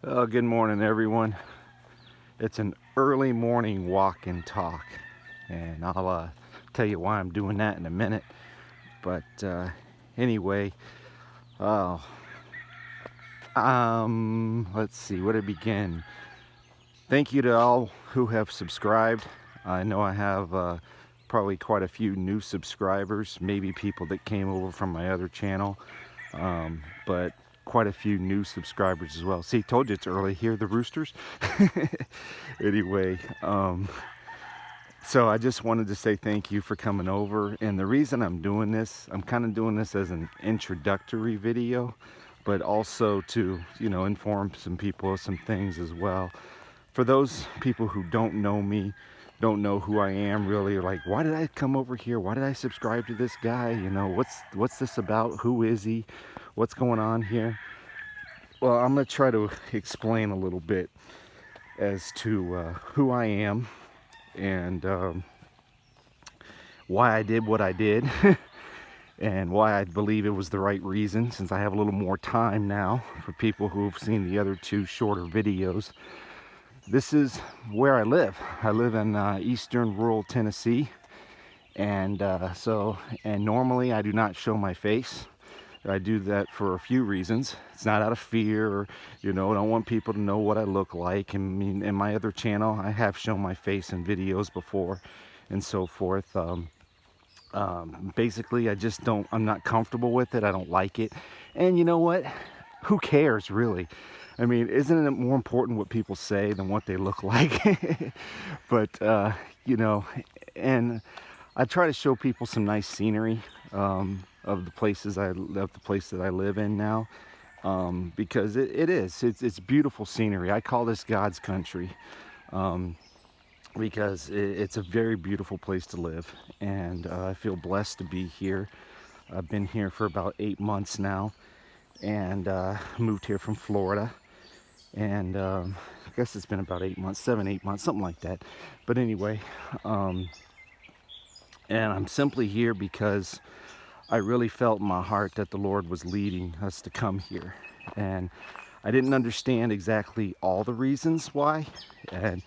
Good morning, everyone. It's an early morning walk and talk, and I'll tell you why I'm doing that in a minute. But anyway, uh, let's see where to begin. Thank you to all who have subscribed. I know I have probably quite a few new subscribers, maybe people that came over from my other channel, but quite a few new subscribers as well. See, told you it's early. Hear the roosters? Anyway, so I just wanted to say thank you for coming over. And the reason I'm doing this, I'm kind of doing this as an introductory video, but also to, inform some people of some things as well. For those people who don't know me, don't know who I am really, like, why did I come over here? Why did I subscribe to this guy? What's this about? Who is he? What's going on here? Well, I'm going to try to explain a little bit as to who I am and why I did what I did and why I believe it was the right reason, since I have a little more time now. For people who've seen the other two shorter videos, this is where I live. I live in eastern rural Tennessee, and and normally I do not show my face. I do that for a few reasons. It's not out of fear, or I don't want people to know what I look like. I mean, in my other channel, I have shown my face in videos before and so forth. Basically, I'm not comfortable with it. I don't like it. And you know what? Who cares, really? I mean, isn't it more important what people say than what they look like? But, and I try to show people some nice scenery of the place that I live in now, because it's beautiful scenery. I call this God's country, because it's a very beautiful place to live, and I feel blessed to be here. I've been here for about 8 months now, and moved here from Florida, and I guess it's been about 8 months, 7, 8 months, something like that. But anyway, and I'm simply here because I really felt in my heart that the Lord was leading us to come here. And I didn't understand exactly all the reasons why. And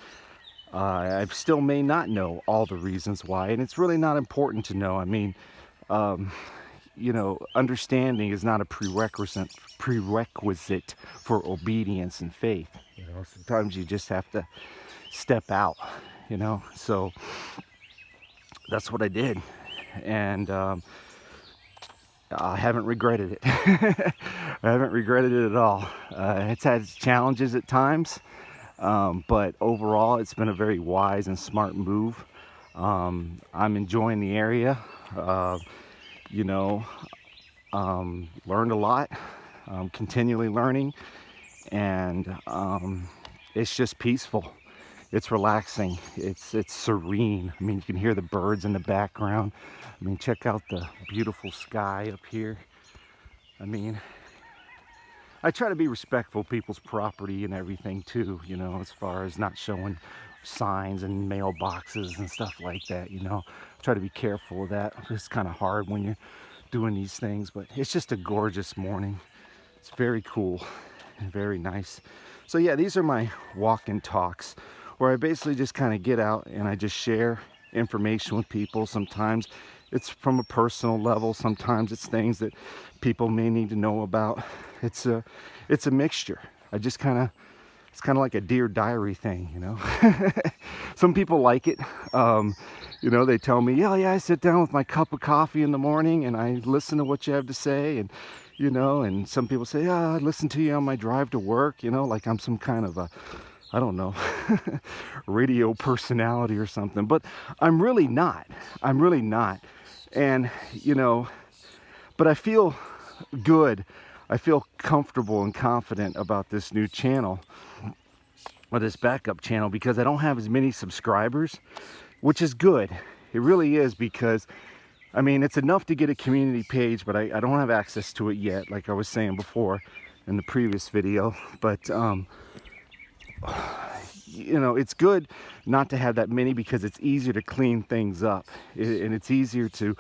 I still may not know all the reasons why. And it's really not important to know. I mean, understanding is not a prerequisite for obedience and faith. Sometimes you just have to step out, So that's what I did. And I haven't regretted it. I haven't regretted it at all. It's had its challenges at times, but overall it's been a very wise and smart move. I'm enjoying the area. You know, Learned a lot, continually learning, and it's just peaceful. It's relaxing. It's serene. I mean, you can hear the birds in the background. I mean, check out the beautiful sky up here. I mean, I try to be respectful of people's property and everything too, as far as not showing signs and mailboxes and stuff like that, I try to be careful of that. It's kind of hard when you're doing these things, but it's just a gorgeous morning. It's very cool and very nice. So yeah, these are my walk and talks, where I basically just kind of get out and I just share information with people. Sometimes it's from a personal level, sometimes it's things that people may need to know about. It's a mixture. It's kind of like a Dear Diary thing, Some people like it. They tell me, yeah, I sit down with my cup of coffee in the morning and I listen to what you have to say. And some people say, yeah, I listen to you on my drive to work, like I'm some kind of I don't know, radio personality or something. But I'm really not. I'm really not. And, but I feel good. I feel comfortable and confident about this new channel, or this backup channel, because I don't have as many subscribers, which is good. It really is, because I mean, it's enough to get a community page, but I don't have access to it yet, like I was saying before in the previous video. But it's good not to have that many, because it's easier to clean things up, and it's easier to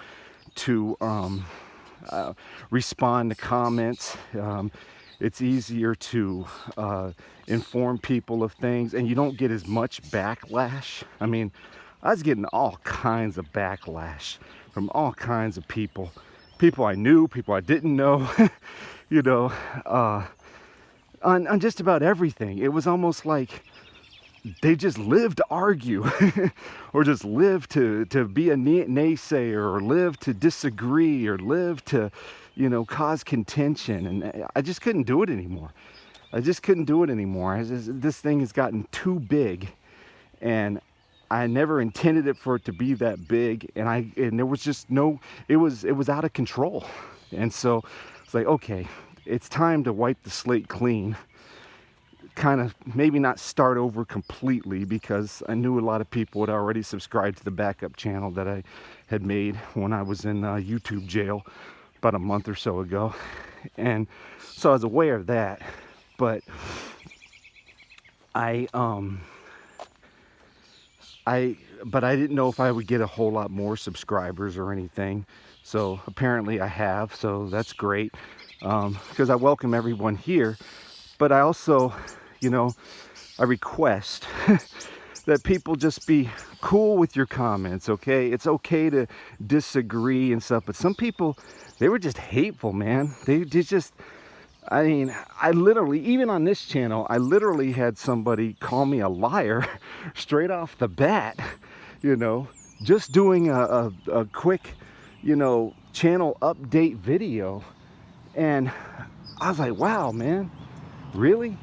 respond to comments. It's easier to inform people of things, and you don't get as much backlash. I mean, I was getting all kinds of backlash from all kinds of people. People I knew, people I didn't know, you know, uh, on just about everything. It was almost like they just live to argue or just live to be a naysayer, or live to disagree, or live to, cause contention. And I just couldn't do it anymore. I just couldn't do it anymore. This thing has gotten too big, and I never intended it for it to be that big. And there was just it was out of control. And so it's like, okay, it's time to wipe the slate clean, kind of maybe not start over completely, because I knew a lot of people had already subscribed to the backup channel that I had made when I was in YouTube jail about a month or so ago. And so I was aware of that, but I didn't know if I would get a whole lot more subscribers or anything. So apparently I have, so that's great, because I welcome everyone here. But I also, I request that people just be cool with your comments, okay? It's okay to disagree and stuff, but some people, they were just hateful, man. They just, I mean, I literally, even on this channel, I literally had somebody call me a liar straight off the bat, just doing a quick, channel update video. And I was like, wow, man, really?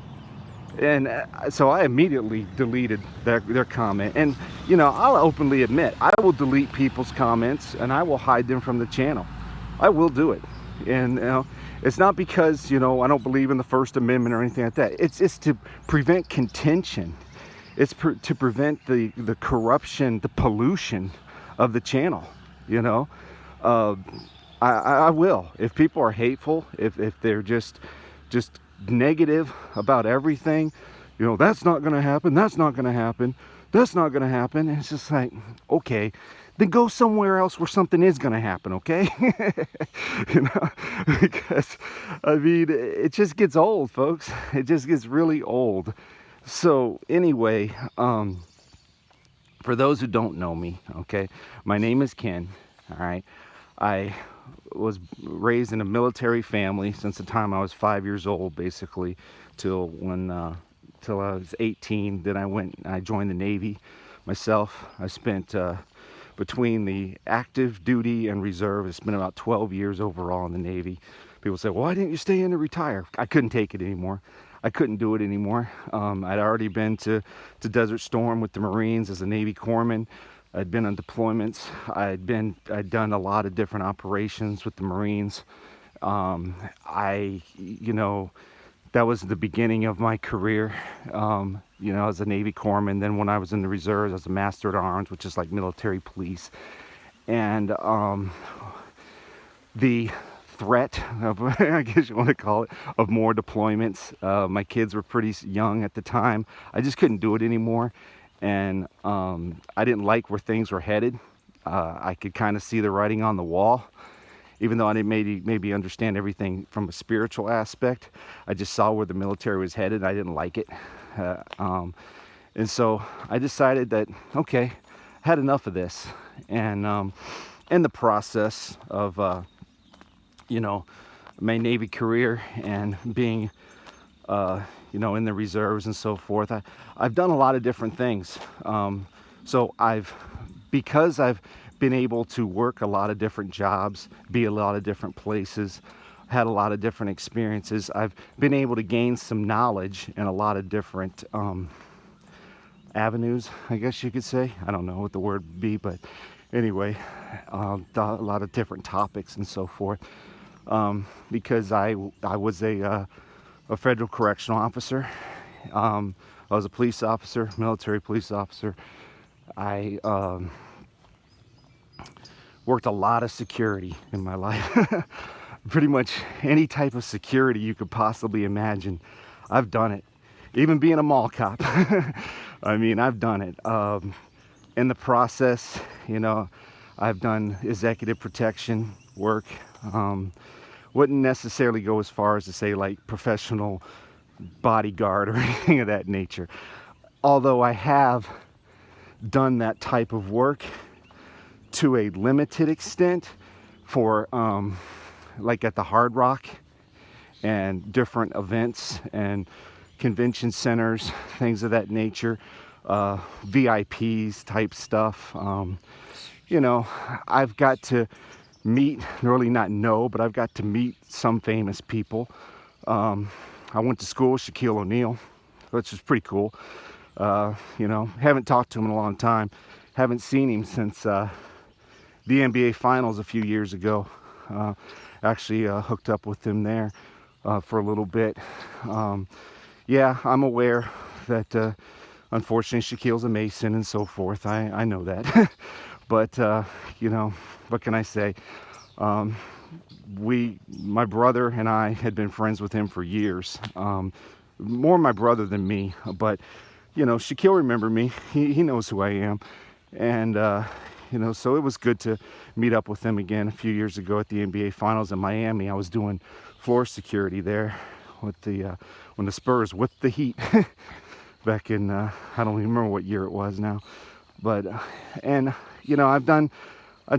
And so I immediately deleted their comment. And, I'll openly admit, I will delete people's comments and I will hide them from the channel. I will do it. And, it's not because, I don't believe in the First Amendment or anything like that. It's to prevent contention. It's to prevent the corruption, the pollution of the channel, I will. If people are hateful, if they're just negative about everything, that's not going to happen, that's not going to happen, that's not going to happen. And it's just like, okay, then go somewhere else where something is going to happen, okay? Because, I mean, it just gets old, folks. It just gets really old. So anyway, for those who don't know me, okay, my name is Ken, all right? I was raised in a military family since the time I was 5 years old, basically, till I was 18. Then I joined the Navy myself. I spent between the active duty and reserve, it's been about 12 years overall in the Navy. People say, well, why didn't you stay in to retire? I couldn't take it anymore. I couldn't do it anymore. I'd already been to Desert Storm with the Marines as a Navy corpsman. I'd been on deployments. I'd done a lot of different operations with the Marines. That was the beginning of my career, as a Navy corpsman. Then when I was in the reserves, I was a Master at Arms, which is like military police. And the threat of, I guess you want to call it, of more deployments. My kids were pretty young at the time. I just couldn't do it anymore. And I didn't like where things were headed. I could kind of see the writing on the wall. Even though I didn't maybe understand everything from a spiritual aspect, I just saw where the military was headed. I didn't like it. And so I decided that, okay, I had enough of this. And in the process of, my Navy career and being, in the reserves and so forth, I've done a lot of different things. So because I've been able to work a lot of different jobs, be a lot of different places, had a lot of different experiences, I've been able to gain some knowledge in a lot of different avenues, I guess you could say. I don't know what the word would be, but anyway, a lot of different topics and so forth. Because I was a federal correctional officer. I was a police officer, military police officer. I worked a lot of security in my life. Pretty much any type of security you could possibly imagine, I've done it. Even being a mall cop. I mean, I've done it. In the process, I've done executive protection work, Wouldn't necessarily go as far as to say like professional bodyguard or anything of that nature. Although I have done that type of work to a limited extent for like at the Hard Rock and different events and convention centers, things of that nature, VIPs type stuff. You know, I've got to meet, really not know, but I've got to meet some famous people. I went to school with Shaquille O'Neal, which is pretty cool. You know, haven't talked to him in a long time. Haven't seen him since the NBA Finals a few years ago. Actually hooked up with him there for a little bit. Yeah, I'm aware that unfortunately Shaquille's a Mason and so forth. I know that. But, you know, what can I say? My brother and I had been friends with him for years. More my brother than me, but you know, Shaquille remembered me. He knows who I am, and you know, so it was good to meet up with him again a few years ago at the NBA Finals in Miami. I was doing floor security there with the when the Spurs whipped the Heat back in I don't even remember what year it was now, but and you know,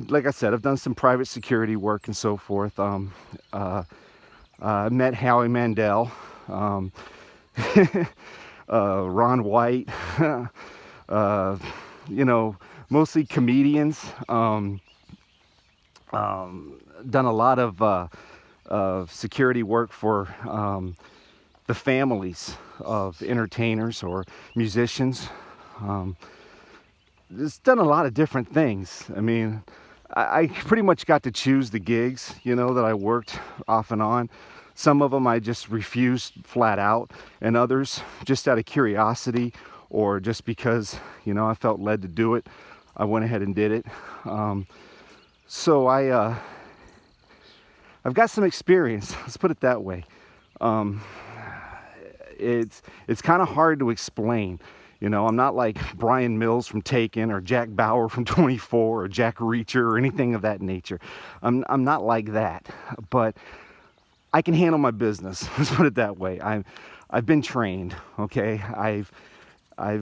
like I said, I've done some private security work and so forth. Met Howie Mandel, Ron White, you know, mostly comedians. Done a lot of security work for the families of entertainers or musicians. Just done a lot of different things. I mean, I pretty much got to choose the gigs, you know, that I worked off and on. Some of them I just refused flat out, and others just out of curiosity or just because, you know, I felt led to do it, I went ahead and did it. So I've got some experience, let's put it that way. It's kind of hard to explain. You know, I'm not like Brian Mills from Taken or Jack Bauer from 24 or Jack Reacher or anything of that nature. I'm not like that, but I can handle my business. Let's put it that way. I've been trained. Okay, I've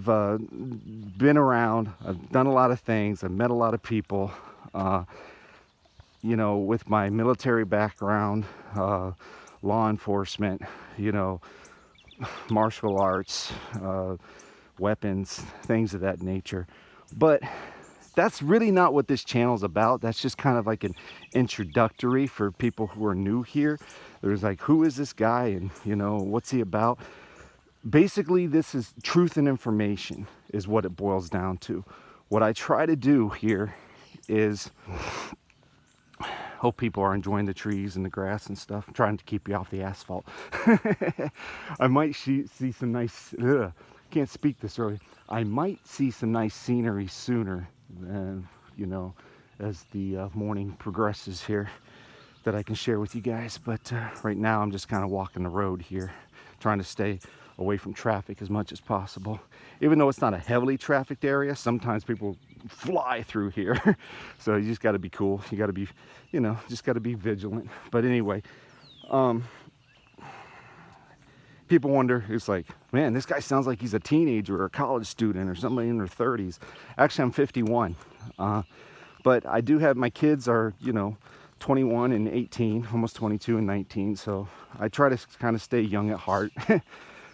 been around. I've done a lot of things. I've met a lot of people. You know, with my military background, law enforcement. You know, martial arts. Weapons, things of that nature. But that's really not what this channel is about. That's just kind of like an introductory for people who are new here. There's like, who is this guy, and you know, what's he about? Basically, this is truth and information is what it boils down to. What I try to do here is hope people are enjoying the trees and the grass and stuff. I'm trying to keep you off the asphalt. I might see some nice can't speak this early. I might see some nice scenery sooner than, you know, as the morning progresses here that I can share with you guys. But right now I'm just kind of walking the road here, trying to stay away from traffic as much as possible. Even though it's not a heavily trafficked area, sometimes people fly through here. So you just got to be cool. You got to be, you know, just got to be vigilant. But anyway, people wonder, it's like, man, this guy sounds like he's a teenager or a college student or somebody in their 30s. Actually, I'm 51. But I do have, my kids are, you know, 21 and 18, almost 22 and 19. So I try to kind of stay young at heart,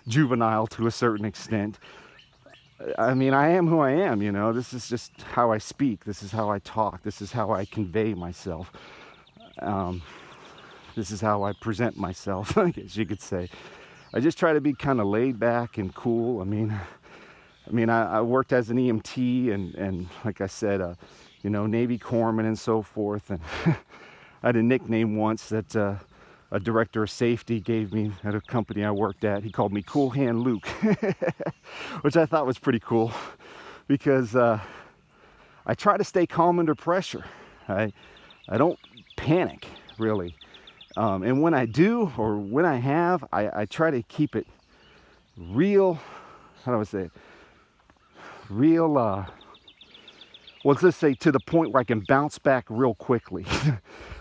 juvenile to a certain extent. I mean, I am who I am, you know. This is just how I speak. This is how I talk. This is how I convey myself. This is how I present myself, I guess you could say. I just try to be kind of laid back and cool. I mean, I worked as an EMT and like I said, you know, Navy corpsman and so forth. And I had a nickname once that a director of safety gave me at a company I worked at. He called me Cool Hand Luke, which I thought was pretty cool because I try to stay calm under pressure. I don't panic, really. And when I do, or when I have, I try to keep it real, how do I say it? Real well, let's just say to the point where I can bounce back real quickly.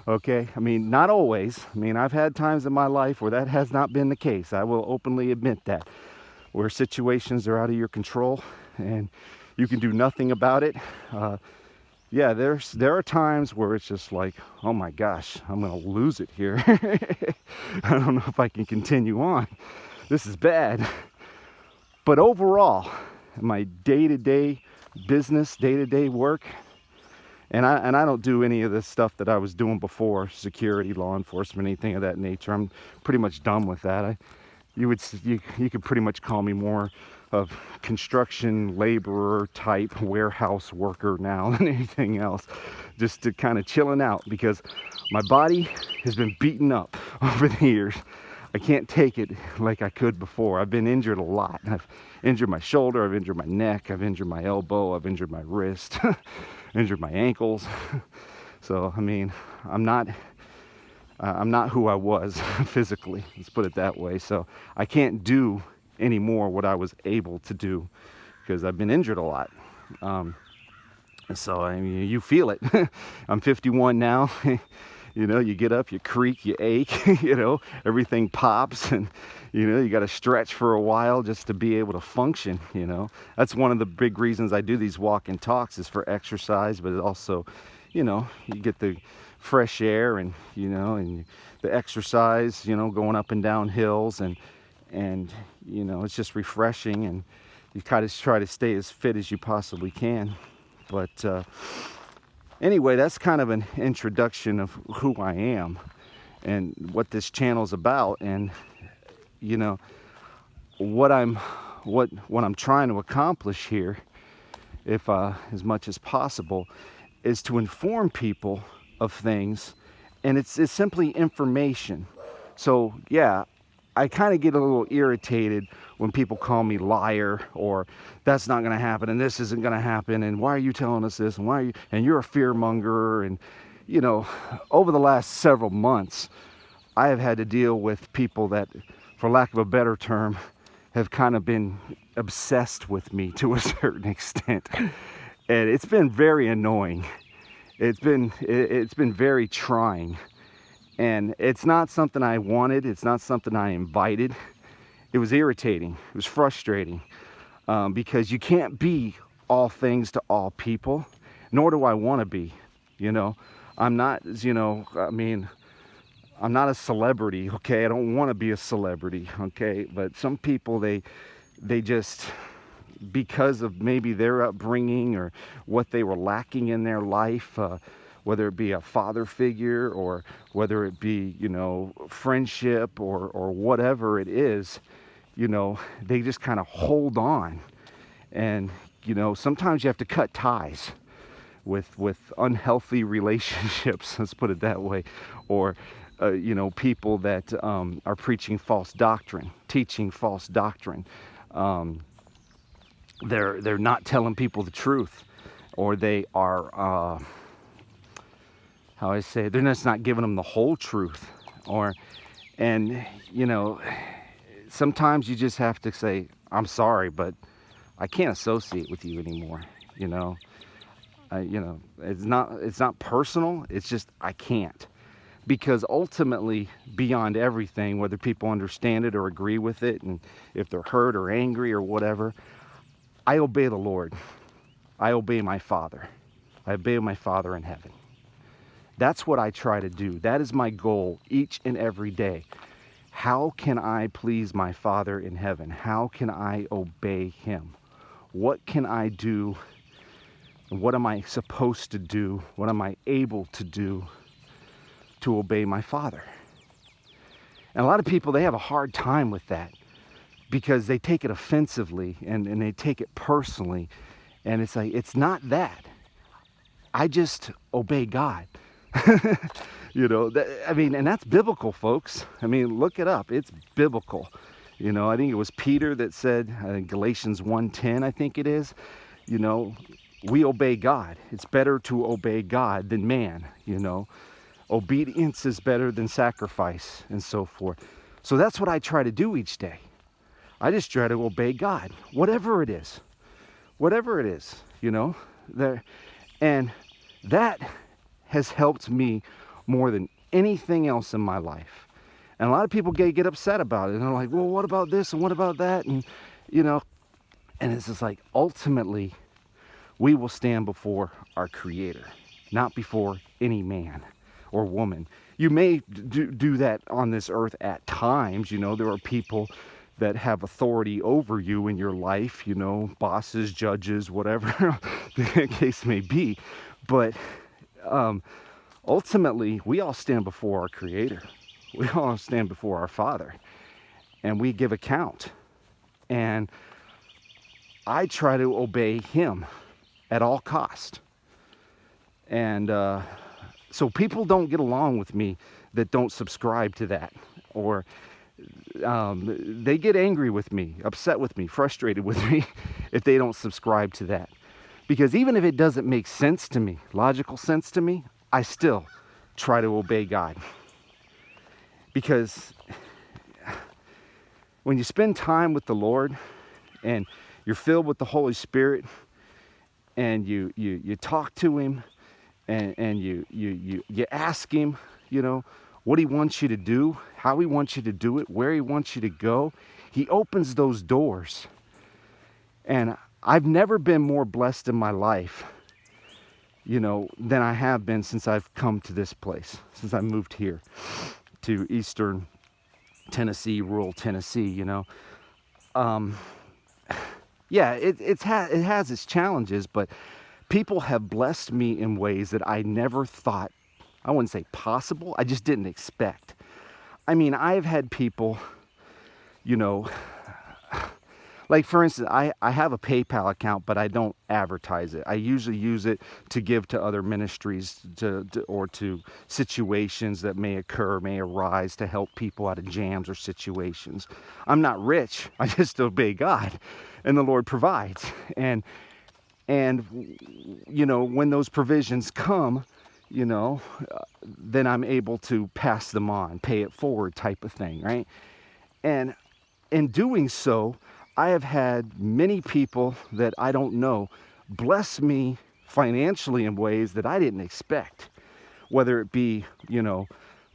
Okay, I mean, not always. I mean, I've had times in my life where that has not been the case. I will openly admit that, where situations are out of your control and you can do nothing about it. Yeah, there are times where it's just like, oh my gosh, I'm gonna lose it here. I don't know if I can continue on. This is bad. But overall, my day-to-day business, day-to-day work, and I don't do any of this stuff that I was doing before, security, law enforcement, anything of that nature. I'm pretty much done with that. You could pretty much call me more of construction laborer type warehouse worker now than anything else, just to kind of chilling out because my body has been beaten up over the years. I can't take it like I could before. I've been injured a lot. I've injured my shoulder, I've injured my neck, I've injured my elbow, I've injured my wrist, injured my ankles. So I mean, I'm not who I was physically, let's put it that way. So I can't do anymore what I was able to do because I've been injured a lot. So I mean, you feel it. I'm 51 now. You know, you get up, you creak, you ache, you know, everything pops, and you know, you got to stretch for a while just to be able to function. You know, that's one of the big reasons I do these walk and talks, is for exercise, but it also, you know, you get the fresh air and, you know, and the exercise, you know, going up and down hills, and you know, it's just refreshing, and you kind of try to stay as fit as you possibly can. But anyway, that's kind of an introduction of who I am and what this channel's about, and you know, what I'm trying to accomplish here, if as much as possible, is to inform people of things, and it's simply information. So yeah, I kind of get a little irritated when people call me liar, or that's not going to happen, and this isn't going to happen, and why are you telling us this, and why are you, and you're a fearmonger. And you know, over the last several months, I have had to deal with people that, for lack of a better term, have kind of been obsessed with me to a certain extent, and it's been very annoying. It's been very trying. And it's not something I wanted. It's not something I invited. It was irritating. It was frustrating, because you can't be all things to all people, nor do I want to be. You know, I'm not, you know, I mean, I'm not a celebrity, okay? I don't want to be a celebrity, okay? But some people, they just, because of maybe their upbringing or what they were lacking in their life, whether it be a father figure, or whether it be, you know, friendship, or whatever it is, you know, they just kind of hold on. And, you know, sometimes you have to cut ties with unhealthy relationships, let's put it that way, or, you know, people that are preaching false doctrine, teaching false doctrine. They're not telling people the truth, or they are, how I say, they're just not giving them the whole truth. And you know, sometimes you just have to say, I'm sorry, but I can't associate with you anymore. You know, you know, it's not personal. It's just, I can't, because ultimately, beyond everything, whether people understand it or agree with it, and if they're hurt or angry or whatever, I obey the Lord. I obey my Father. I obey my Father in heaven. That's what I try to do. That is my goal each and every day. How can I please my Father in heaven? How can I obey Him? What can I do? What am I supposed to do? What am I able to do to obey my Father? And a lot of people, they have a hard time with that, because they take it offensively, and they take it personally. And it's like, it's not that. I just obey God. You know, I mean, and that's biblical, folks. I mean, look it up. It's biblical. You know, I think it was Peter that said, Galatians 1:10, I think it is, you know, we obey God. It's better to obey God than man, you know. Obedience is better than sacrifice, and so forth. So that's what I try to do each day. I just try to obey God, whatever it is, you know, there. And that has helped me more than anything else in my life. And a lot of people get upset about it. And they're like, well, what about this and what about that? And, and it's just like, ultimately, we will stand before our Creator, not before any man or woman. You may do that on this earth at times. There are people that have authority over you in your life, bosses, judges, whatever the case may be. But ultimately, we all stand before our Creator. We all stand before our Father, and we give account. And I try to obey Him at all cost. And so people don't get along with me that don't subscribe to that, or they get angry with me, upset with me, frustrated with me if they don't subscribe to that. Because even if it doesn't make sense to me, logical sense to me, I still try to obey God. Because when you spend time with the Lord and you're filled with the Holy Spirit, and you talk to Him, and you ask Him, what He wants you to do, how He wants you to do it, where He wants you to go, He opens those doors. And I've never been more blessed in my life, than I have been since I've come to this place, since I moved here to Eastern Tennessee, rural Tennessee. Yeah, it has its challenges, but people have blessed me in ways that I never thought, I wouldn't say possible, I just didn't expect. I mean, I've had people, like for instance, I have a PayPal account, but I don't advertise it. I usually use it to give to other ministries or to situations that may arise to help people out of jams or situations. I'm not rich. I just obey God, and the Lord provides. And when those provisions come, then I'm able to pass them on, pay it forward type of thing, right? And in doing so, I have had many people that I don't know bless me financially in ways that I didn't expect. Whether it be,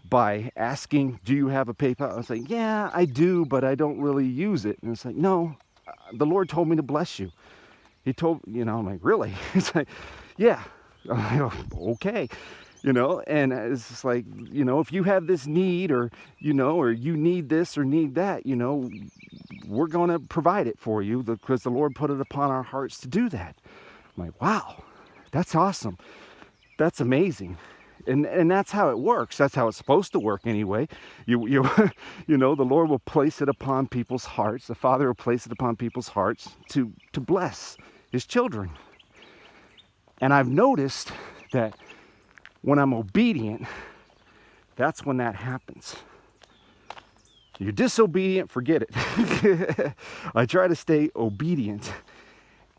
by asking, do you have a PayPal? I was like, yeah, I do, but I don't really use it. And it's like, no, the Lord told me to bless you. He told, I'm like, really? It's like, yeah. I'm like, okay. And it's just like, if you have this need, or you need this or need that, we're going to provide it for you because the Lord put it upon our hearts to do that. I'm like, wow, that's awesome. That's amazing. And that's how it works. That's how it's supposed to work anyway. The Lord will place it upon people's hearts. The Father will place it upon people's hearts to bless His children. And I've noticed that when I'm obedient, that's when that happens. You're disobedient, forget it. I try to stay obedient.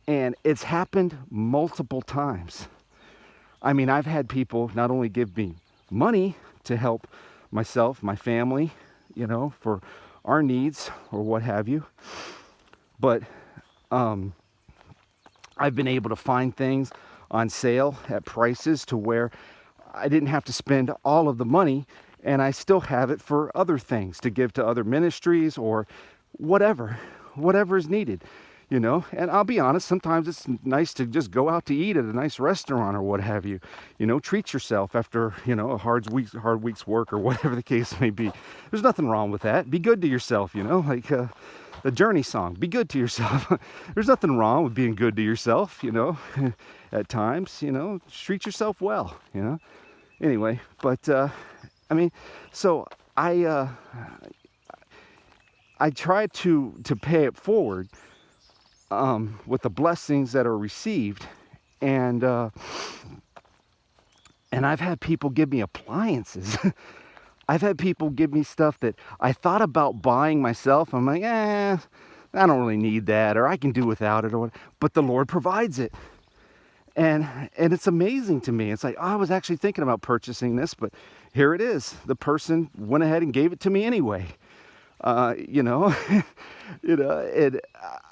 And it's happened multiple times. I mean, I've had people not only give me money to help myself, my family, for our needs or what have you, but I've been able to find things on sale at prices to where I didn't have to spend all of the money, and I still have it for other things to give to other ministries or whatever is needed. And I'll be honest, sometimes it's nice to just go out to eat at a nice restaurant or what have you. Treat yourself after, a hard week's work or whatever the case may be. There's nothing wrong with that. Be good to yourself, like the Journey song. Be good to yourself. There's nothing wrong with being good to yourself, at times, treat yourself well, Anyway, but, so I try to pay it forward with the blessings that are received, and I've had people give me appliances. I've had people give me stuff that I thought about buying myself. I'm like, I don't really need that, or I can do without it, or what. But the Lord provides it, and it's amazing to me. It's like, I was actually thinking about purchasing this, but here it is. The person went ahead and gave it to me anyway. And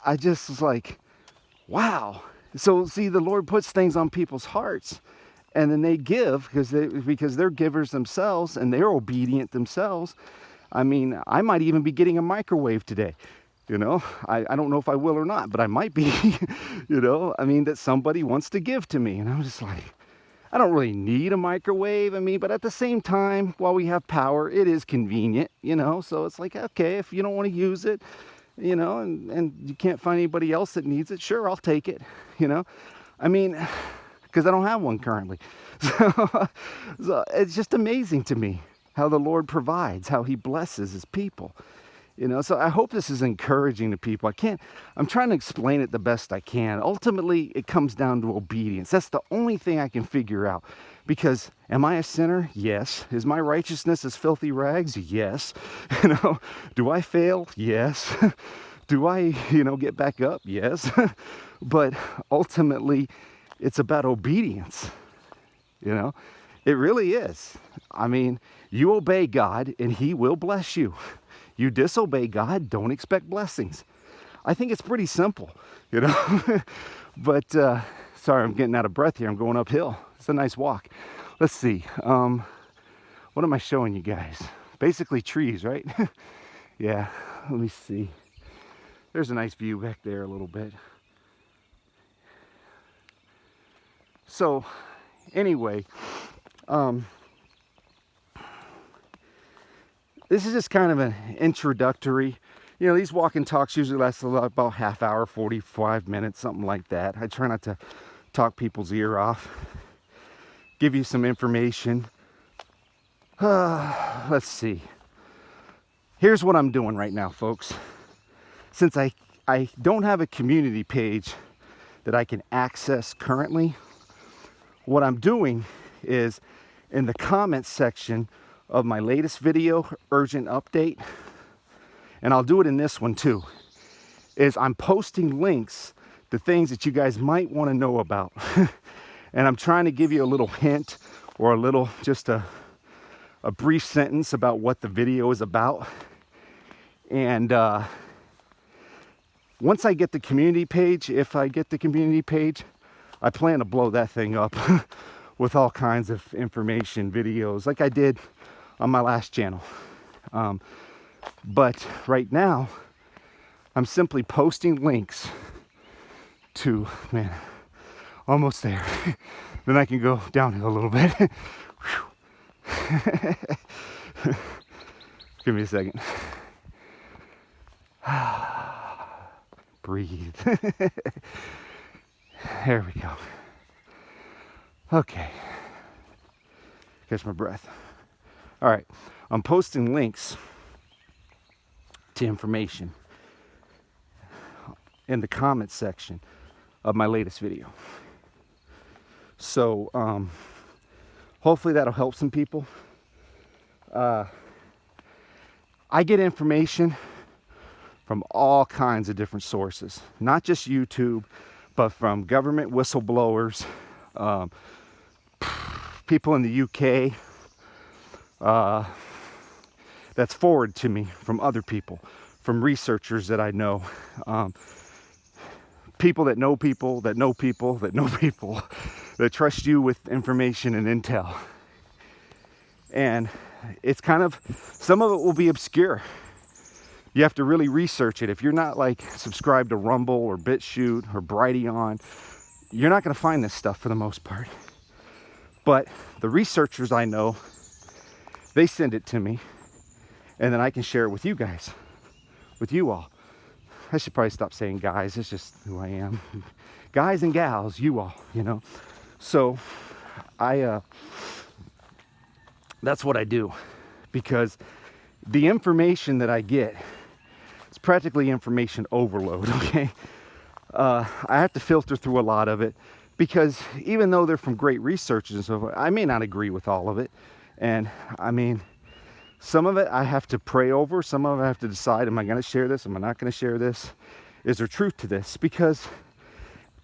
I just was like, wow. So see, the Lord puts things on people's hearts, and then they give because they're givers themselves and they're obedient themselves. I mean, I might even be getting a microwave today. I don't know if I will or not, but I might be. I mean, that somebody wants to give to me, and I'm just like, I don't really need a microwave. I mean, but at the same time, while we have power, it is convenient. So it's like, okay, if you don't want to use it, and you can't find anybody else that needs it, sure, I'll take it. I mean, because I don't have one currently. So it's just amazing to me how the Lord provides, how he blesses his people. So I hope this is encouraging to people. I'm trying to explain it the best I can. Ultimately, it comes down to obedience. That's the only thing I can figure out. Because am I a sinner? Yes. Is my righteousness as filthy rags? Yes. Do I fail? Yes. Do I, get back up? Yes. But ultimately, it's about obedience. It really is. I mean, you obey God and he will bless you. You disobey God, don't expect blessings. I think it's pretty simple, But, sorry, I'm getting out of breath here. I'm going uphill. It's a nice walk. Let's see. What am I showing you guys? Basically trees, right? Yeah, let me see. There's a nice view back there a little bit. So, anyway, this is just kind of an introductory. These walk and talks usually last about half hour, 45 minutes, something like that. I try not to talk people's ear off. Give you some information. Let's see. Here's what I'm doing right now, folks. Since I don't have a community page that I can access currently, what I'm doing is in the comments section of my latest video, urgent update, and I'll do it in this one too, is I'm posting links to things that you guys might want to know about. And I'm trying to give you a little hint or just a brief sentence about what the video is about. And once I get the community page, if I get the community page, I plan to blow that thing up with all kinds of information, videos, like I did on my last channel. But right now, I'm simply posting links to, man, almost there. Then I can go downhill a little bit. Give me a second. Breathe. There we go. Okay. Catch my breath. All right. I'm posting links to information in the comments section of my latest video. So, hopefully that'll help some people. I get information from all kinds of different sources, not just YouTube, but from government whistleblowers, people in the UK, that's forwarded to me from other people, from researchers that I know, people that know people that know people that know people that trust you with information and intel. And it's kind of, some of it will be obscure. You have to really research it. If you're not like subscribed to Rumble or BitChute or Brighteon, you're not going to find this stuff for the most part. But the researchers I know, they send it to me, and then I can share it with you guys, with you all. I should probably stop saying guys. It's just who I am. Guys and gals, you all, So that's what I do, because the information that I get, it's practically information overload, okay? I have to filter through a lot of it, because even though they're from great researchers and so forth, I may not agree with all of it. And I mean, some of it I have to pray over. Some of it I have to decide, am I going to share this? Am I not going to share this? Is there truth to this? Because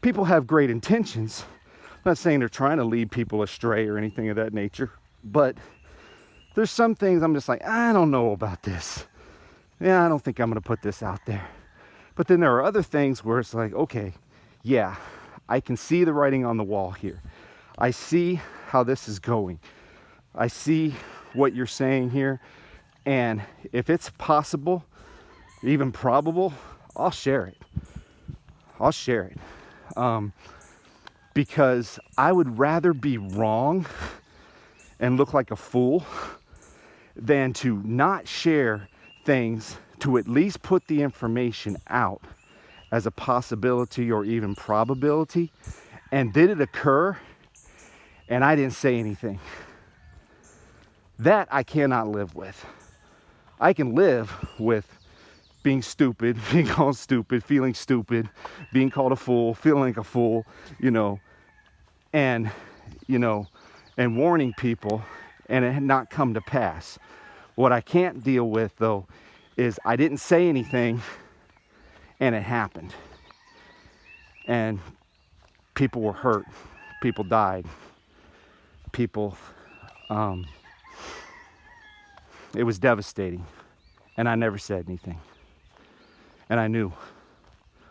people have great intentions. I'm not saying they're trying to lead people astray or anything of that nature, but there's some things I'm just like, I don't know about this. Yeah, I don't think I'm going to put this out there. But then there are other things where it's like, okay, yeah, I can see the writing on the wall here. I see how this is going. I see what you're saying here. And if it's possible, even probable, I'll share it. I'll share it. Because I would rather be wrong and look like a fool than to not share things, to at least put the information out as a possibility or even probability. And did it occur and I didn't say anything? That I cannot live with. I can live with being stupid, being called stupid, feeling stupid, being called a fool, feeling like a fool, and warning people and it had not come to pass. What I can't deal with, though, is I didn't say anything and it happened. And people were hurt. People died. People, it was devastating. And I never said anything. And I knew,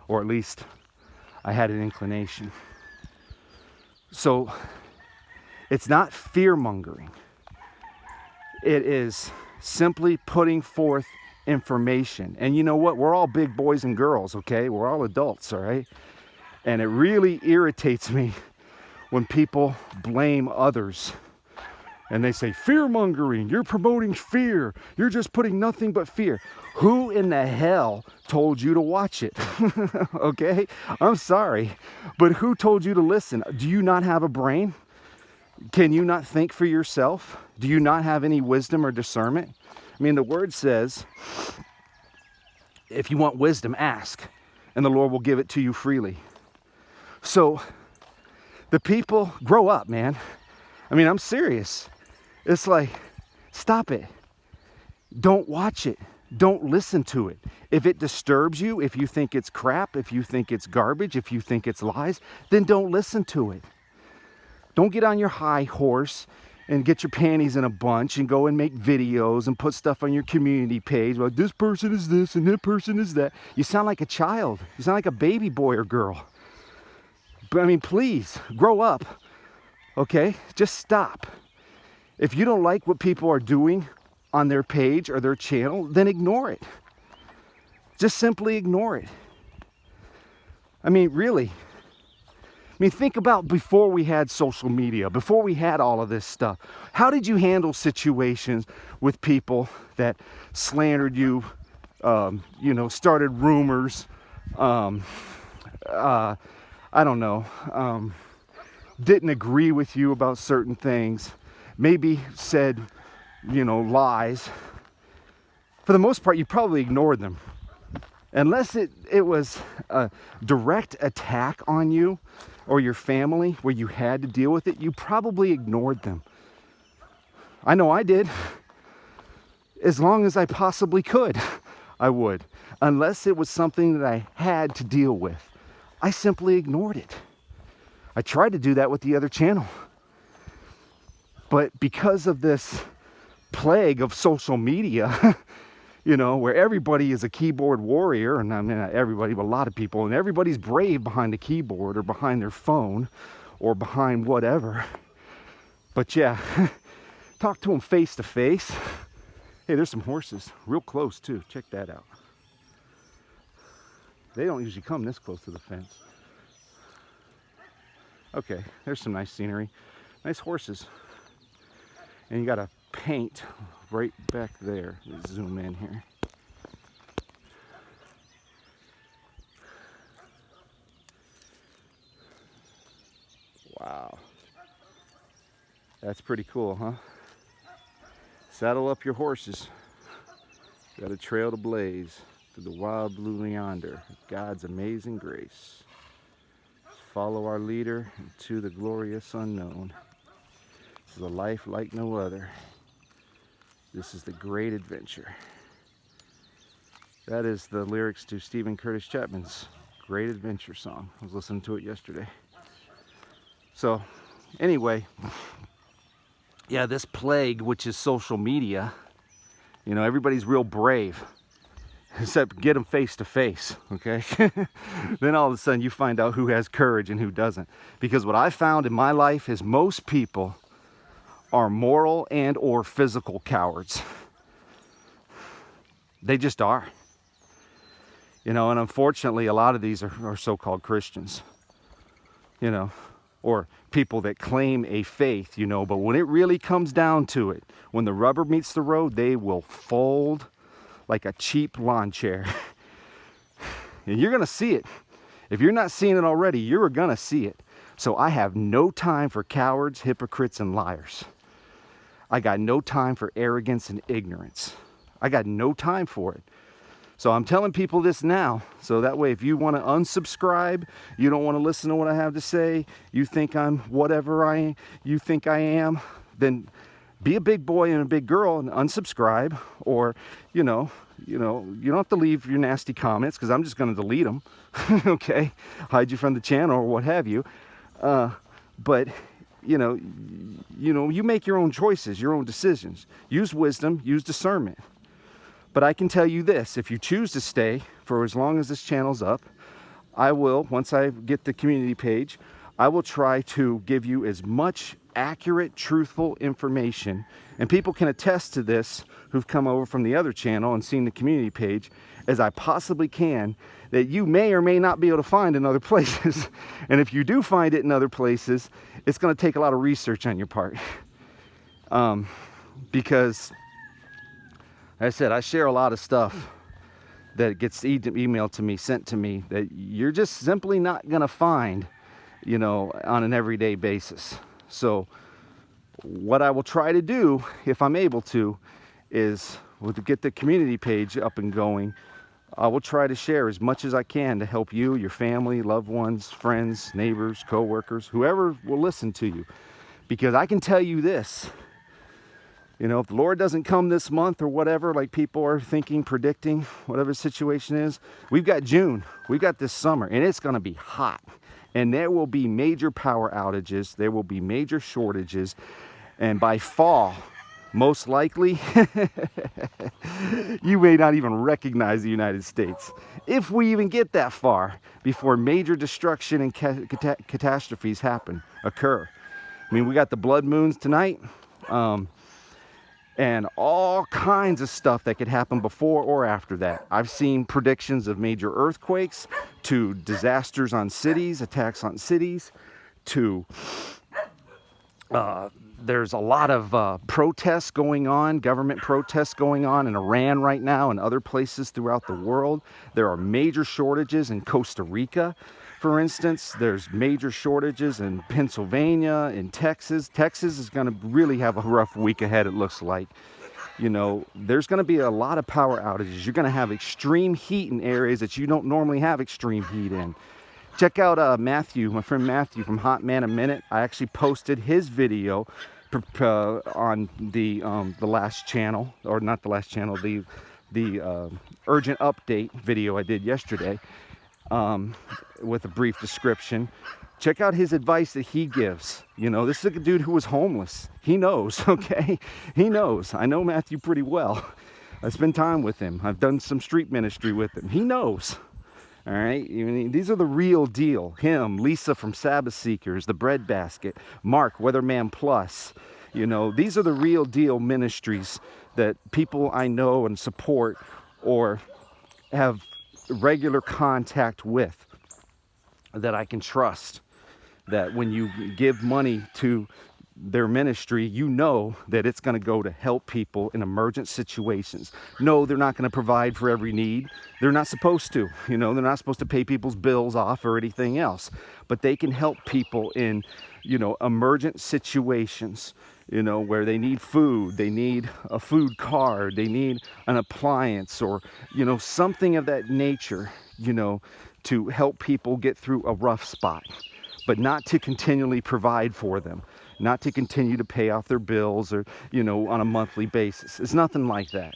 or at least I had an inclination. So it's not fear-mongering. It is simply putting forth information. And you know what? We're all big boys and girls, okay? We're all adults, all right? And it really irritates me when people blame others and they say, fear-mongering, you're promoting fear. You're just putting nothing but fear. Who in the hell told you to watch it? Okay? I'm sorry, but who told you to listen? Do you not have a brain? Can you not think for yourself? Do you not have any wisdom or discernment? I mean, the word says, if you want wisdom, ask, and the Lord will give it to you freely. So, the people, grow up, man. I mean, I'm serious. It's like, stop it. Don't watch it. Don't listen to it. If it disturbs you, if you think it's crap, if you think it's garbage, if you think it's lies, then don't listen to it. Don't get on your high horse and get your panties in a bunch and go and make videos and put stuff on your community page. Like, this person is this and that person is that. You sound like a child. You sound like a baby boy or girl. But I mean, please, grow up. Okay? Just stop. If you don't like what people are doing on their page or their channel, then ignore it. Just simply ignore it. I mean, really. I mean, think about before we had social media, before we had all of this stuff. How did you handle situations with people that slandered you, started rumors, I don't know, didn't agree with you about certain things, maybe said, lies? For the most part, you probably ignored them. Unless it was a direct attack on you or your family where you had to deal with it, you probably ignored them. I know I did. As long as I possibly could, I would. Unless it was something that I had to deal with, I simply ignored it. I tried to do that with the other channel. But because of this plague of social media, where everybody is a keyboard warrior, and I mean not everybody, but a lot of people, and everybody's brave behind the keyboard or behind their phone or behind whatever. But yeah, talk to them face to face. Hey, there's some horses real close too. Check that out. They don't usually come this close to the fence. Okay, there's some nice scenery. Nice horses. And you got a paint right back there. Let's zoom in here. Wow. That's pretty cool, huh? Saddle up your horses. Got a trail to blaze through the wild blue yonder. God's amazing grace. Let's follow our leader into the glorious unknown. This is a life like no other. This is the great adventure. That is the lyrics to Stephen Curtis Chapman's Great Adventure song. I was listening to it yesterday. So, anyway, yeah, this plague, which is social media, everybody's real brave. except get them face to face, okay? Then all of a sudden you find out who has courage and who doesn't. Because what I found in my life is most people are moral and or physical cowards. They just are. You know, and unfortunately a lot of these are so-called Christians, you know, or people that claim a faith, you know, but when it really comes down to it, when the rubber meets the road, they will fold like a cheap lawn chair. And you're gonna see it. If you're not seeing it already, you're gonna see it. So I have no time for cowards, hypocrites, and liars. I got no time for arrogance and ignorance. I got no time for it. So I'm telling people this now, so that way if you want to unsubscribe, you don't want to listen to what I have to say, you think I'm whatever you think I am, then be a big boy and a big girl and unsubscribe, or you don't have to leave your nasty comments because I'm just going to delete them. Okay, hide you from the channel or what have you. But you make your own choices, your own decisions. Use wisdom, use discernment. But I can tell you this, if you choose to stay for as long as this channel's up, I will, once I get the community page, I will try to give you as much accurate, truthful information, and people can attest to this who've come over from the other channel and seen the community page, as I possibly can, that you may or may not be able to find in other places. And if you do find it in other places, it's going to take a lot of research on your part. Because I said, I share a lot of stuff that gets emailed to me, sent to me, that you're just simply not going to find, on an everyday basis. So what I will try to do, if I'm able to, is to get the community page up and going. I will try to share as much as I can to help you, your family, loved ones, friends, neighbors, co-workers, whoever will listen to you. Because I can tell you this, if the Lord doesn't come this month or whatever, like people are thinking, predicting, whatever the situation is, we've got June, we've got this summer, and it's going to be hot. And there will be major power outages, there will be major shortages, and by fall, most likely, you may not even recognize the United States. If we even get that far before major destruction and catastrophes occur. I mean, we got the blood moons tonight. And all kinds of stuff that could happen before or after that. I've seen predictions of major earthquakes, to disasters on cities, attacks on cities, to there's a lot of protests going on, government protests going on in Iran right now and other places throughout the world. There are major shortages in Costa Rica. For instance, there's major shortages in Pennsylvania, in Texas. Texas is going to really have a rough week ahead, it looks like. There's going to be a lot of power outages. You're going to have extreme heat in areas that you don't normally have extreme heat in. Check out Matthew, my friend Matthew from Hot Man a Minute. I actually posted his video on the last channel, or not the last channel, the urgent update video I did yesterday. With a brief description. Check out his advice that he gives. This is a dude who was homeless. He knows, okay? He knows. I know Matthew pretty well. I spend time with him. I've done some street ministry with him. He knows. All right? These are the real deal. Him, Lisa from Sabbath Seekers, The Bread Basket, Mark, Weatherman Plus. These are the real deal ministries that people I know and support or have regular contact with, that I can trust, that when you give money to their ministry, that it's going to go to help people in emergent situations. No, they're not going to provide for every need. They're not supposed to. They're not supposed to pay people's bills off or anything else. But they can help people in, emergent situations, where they need food, they need a food card, they need an appliance, or, something of that nature, to help people get through a rough spot, but not to continually provide for them, not to continue to pay off their bills or, on a monthly basis. It's nothing like that.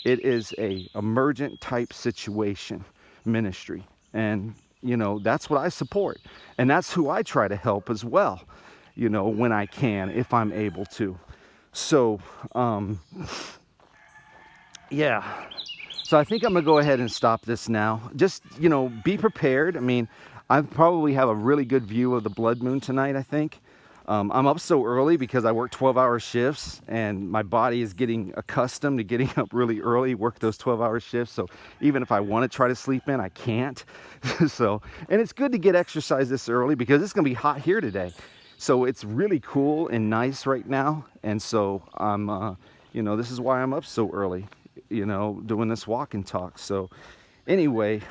It is a emergent type situation ministry. And, that's what I support. And that's who I try to help as well, when I can, if I'm able to. So, yeah, So I think I'm gonna go ahead and stop this now. Just, you know, be prepared. I mean, I probably have a really good view of the blood moon tonight, I think. I'm up so early because I work 12-hour shifts, and my body is getting accustomed to getting up really early, work those 12-hour shifts. So even if I want to try to sleep in, I can't. So, and it's good to get exercise this early because it's gonna be hot here today. So it's really cool and nice right now. And so I'm, you know, this is why I'm up so early, you know, doing this walk and talk. So anyway,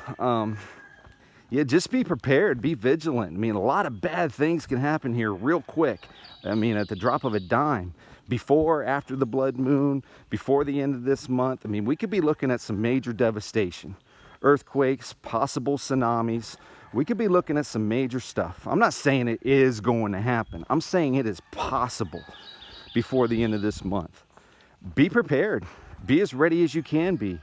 yeah, just be prepared, be vigilant. I mean, a lot of bad things can happen here real quick. I mean, at the drop of a dime, before, after the blood moon, before the end of this month. I mean, we could be looking at some major devastation, earthquakes, possible tsunamis. We could be looking at some major stuff. I'm not saying it is going to happen. I'm saying it is possible before the end of this month. Be prepared. Be as ready as you can be.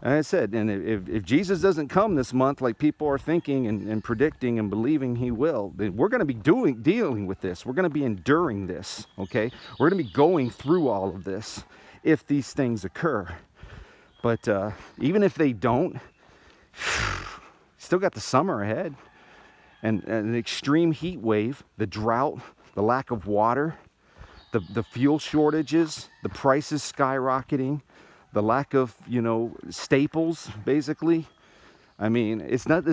Like I said, and if Jesus doesn't come this month like people are thinking and predicting and believing he will, then we're going to be dealing with this. We're going to be enduring this, okay? We're going to be going through all of this if these things occur. But even if they don't, still got the summer ahead. And an extreme heat wave, the drought, the lack of water, the fuel shortages, the prices skyrocketing, the lack of, you know, staples, basically. I mean, it's not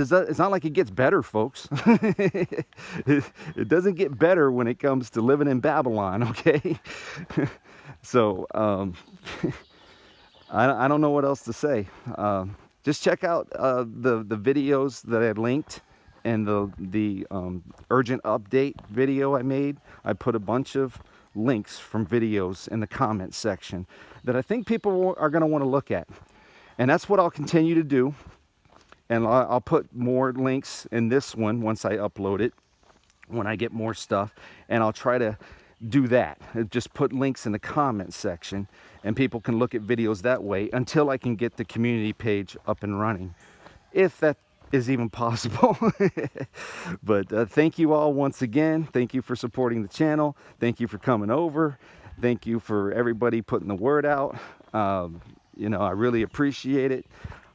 like it gets better, folks. It doesn't get better when it comes to living in Babylon, okay? So, I don't know what else to say. Just check out the videos that I linked and the urgent update video I made. I put a bunch of links from videos in the comments section that I think people are going to want to look at. And that's what I'll continue to do. And I'll put more links in this one once I upload it, when I get more stuff. And I'll try to do that. Just put links in the comments section, and people can look at videos that way until I can get the community page up and running, if that is even possible. But thank you all once again. Thank you for supporting the channel. Thank you for coming over. Thank you for everybody putting the word out. You know, I really appreciate it.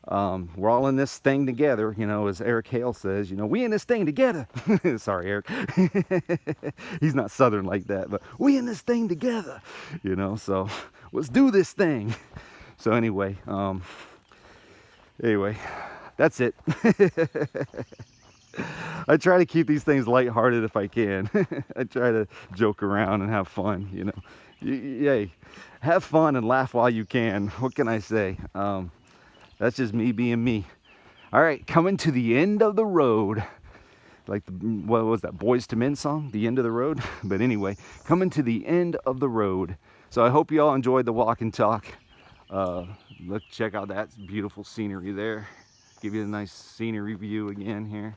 We're all in this thing together, you know, as Eric Hale says, you know, we in this thing together. Sorry, Eric. He's not Southern like that, but we in this thing together, you know, so let's do this thing. So anyway, that's it. I try to keep these things lighthearted if I can. I try to joke around and have fun, you know. Yay, have fun and laugh while you can. What can I say? That's just me being me. All right, coming to the end of the road. Like, what was that, Boys to Men song? The end of the road? But anyway, coming to the end of the road. So I hope you all enjoyed the walk and talk. Look, check out that beautiful scenery there. Give you a nice scenery view again here.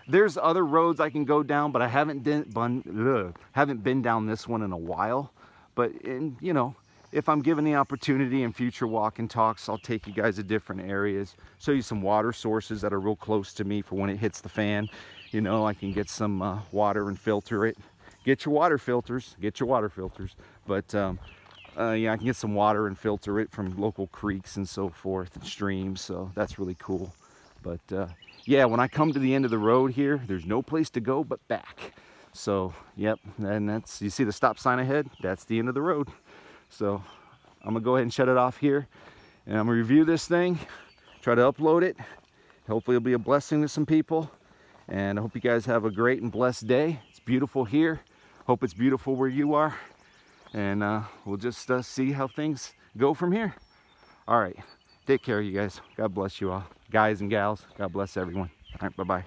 There's other roads I can go down, but I haven't been down this one in a while. But, you know, if I'm given the opportunity in future walk and talks, I'll take you guys to different areas, show you some water sources that are real close to me for when it hits the fan. You know, I can get some water and filter it. Get your water filters. But yeah, I can get some water and filter it from local creeks and so forth, and streams. So that's really cool. But yeah, when I come to the end of the road here, there's no place to go but back. So yep, and that's, you see the stop sign ahead? That's the end of the road. So I'm gonna go ahead and shut it off here, and I'm gonna review this thing, try to upload it. Hopefully it'll be a blessing to some people, and I hope you guys have a great and blessed day. It's beautiful here. Hope it's beautiful where you are, and we'll just see how things go from here. All right, take care, you guys. God bless you all, guys and gals. God bless everyone. All right, bye-bye.